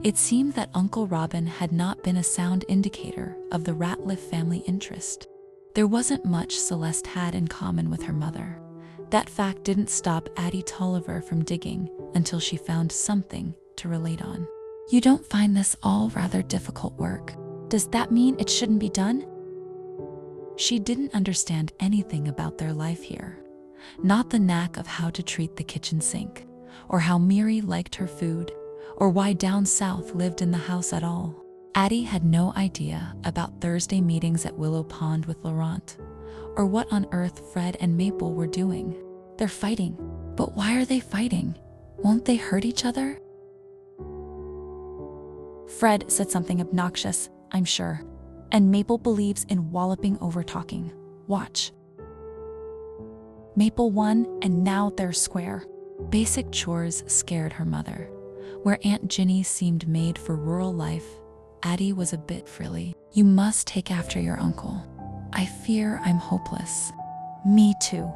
It seemed that Uncle Robin had not been a sound indicator of the Ratliff family interest. There wasn't much Celeste had in common with her mother. That fact didn't stop Addie Tolliver from digging until she found something to relate on. You don't find this all rather difficult work? Does that mean it shouldn't be done? She didn't understand anything about their life here. Not the knack of how to treat the kitchen sink, or how Miri liked her food, or why down south lived in the house at all. Addie had no idea about Thursday meetings at Willow Pond with Laurent, or what on earth Fred and Maple were doing. They're fighting. But why are they fighting? Won't they hurt each other? Fred said something obnoxious, I'm sure. And Maple believes in walloping over talking. Watch. Maple won, and now they're square. Basic chores scared her mother. Where Aunt Ginny seemed made for rural life, Addie was a bit frilly. You must take after your uncle. I fear I'm hopeless. Me too.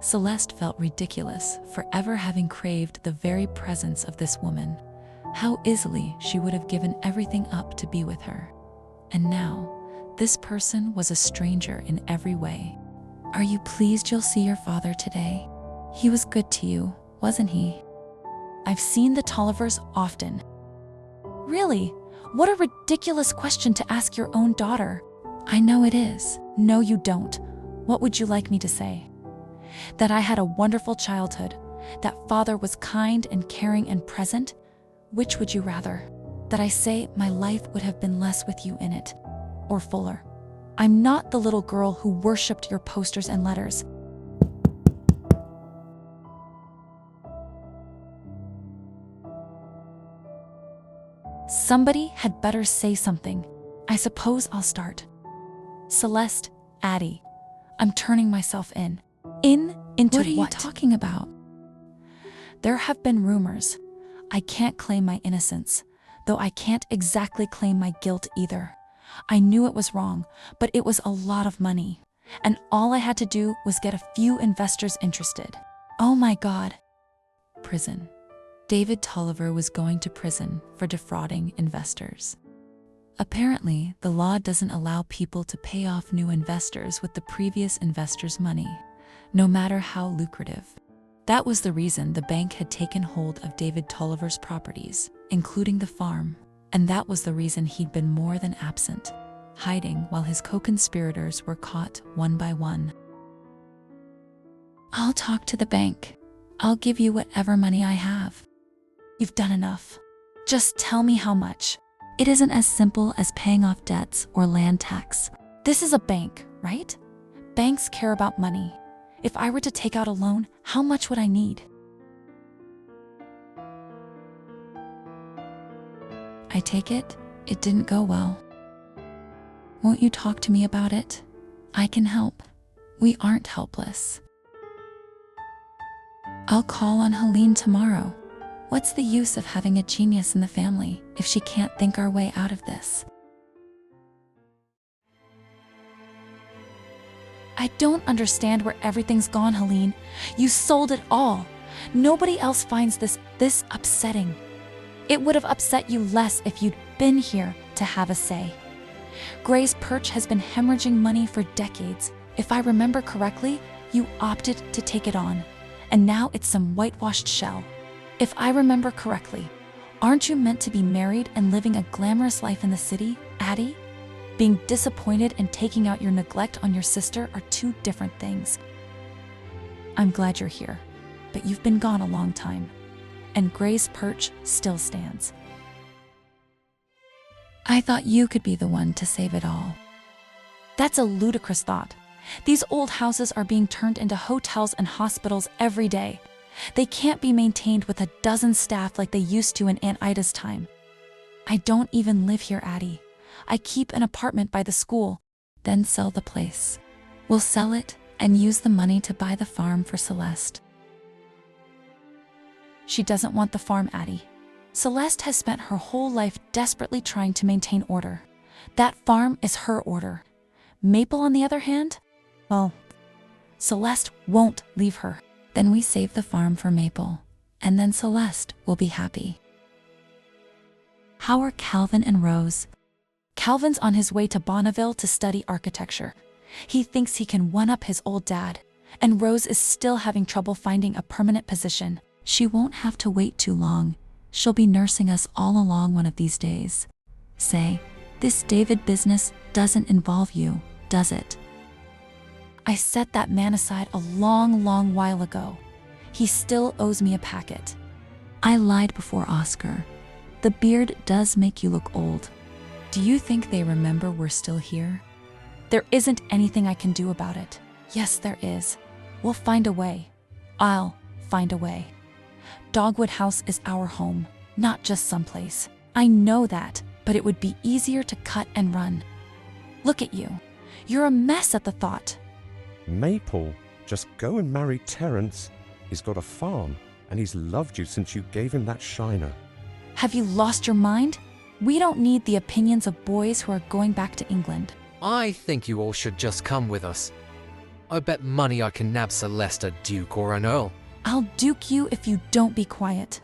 Celeste felt ridiculous for ever having craved the very presence of this woman. How easily she would have given everything up to be with her. And now, this person was a stranger in every way. Are you pleased you'll see your father today? He was good to you, wasn't he? I've seen the Tollivers often. Really? What a ridiculous question to ask your own daughter. I know it is. No, you don't. What would you like me to say? That I had a wonderful childhood, that father was kind and caring and present? Which would you rather? That I say my life would have been less with you in it, or fuller? I'm not the little girl who worshipped your posters and letters. Somebody had better say something. I suppose I'll start. Celeste, Addie, I'm turning myself in. Into what? What are you talking about? There have been rumors. I can't claim my innocence, though I can't exactly claim my guilt either. I knew it was wrong, but it was a lot of money, and all I had to do was get a few investors interested. Oh my God. Prison. David Tolliver was going to prison for defrauding investors. Apparently, the law doesn't allow people to pay off new investors with the previous investors' money, no matter how lucrative. That was the reason the bank had taken hold of David Tolliver's properties, including the farm, and that was the reason he'd been more than absent, hiding while his co-conspirators were caught one by one. I'll talk to the bank. I'll give you whatever money I have. You've done enough. Just tell me how much. It isn't as simple as paying off debts or land tax. This is a bank, right? Banks care about money. If I were to take out a loan, how much would I need? I take it didn't go well. Won't you talk to me about it? I can help. We aren't helpless. I'll call on Helene tomorrow. What's the use of having a genius in the family if she can't think our way out of this? I don't understand where everything's gone, Helene. You sold it all. Nobody else finds this upsetting. It would have upset you less if you'd been here to have a say. Gray's Perch has been hemorrhaging money for decades. If I remember correctly, you opted to take it on, and now it's some whitewashed shell. If I remember correctly, aren't you meant to be married and living a glamorous life in the city, Addie? Being disappointed and taking out your neglect on your sister are two different things. I'm glad you're here, but you've been gone a long time, and Gray's Perch still stands. I thought you could be the one to save it all. That's a ludicrous thought. These old houses are being turned into hotels and hospitals every day. They can't be maintained with a dozen staff like they used to in Aunt Ida's time. I don't even live here, Addie. I keep an apartment by the school. Then sell the place. We'll sell it and use the money to buy the farm for Celeste. She doesn't want the farm, Addie. Celeste has spent her whole life desperately trying to maintain order. That farm is her order. Maple, on the other hand, well, Celeste won't leave her. Then we save the farm for Maple, and then Celeste will be happy. How are Calvin and Rose? Calvin's on his way to Bonneville to study architecture. He thinks he can one-up his old dad, and Rose is still having trouble finding a permanent position. She won't have to wait too long. She'll be nursing us all along one of these days. Say, this David business doesn't involve you, does it? I set that man aside a long while ago. He still owes me a packet. I lied before Oscar. The beard does make you look old. Do you think they remember we're still here? There isn't anything I can do about it. Yes, there is. We'll find a way. I'll find a way. Dogwood House is our home, not just someplace. I know that, but it would be easier to cut and run. Look at you. You're a mess at the thought. Maple, just go and marry Terence. He's got a farm, and he's loved you since you gave him that shiner. Have you lost your mind? We don't need the opinions of boys who are going back to England. I think you all should just come with us. I bet money I can nab Celeste a duke or an earl. I'll duke you if you don't be quiet.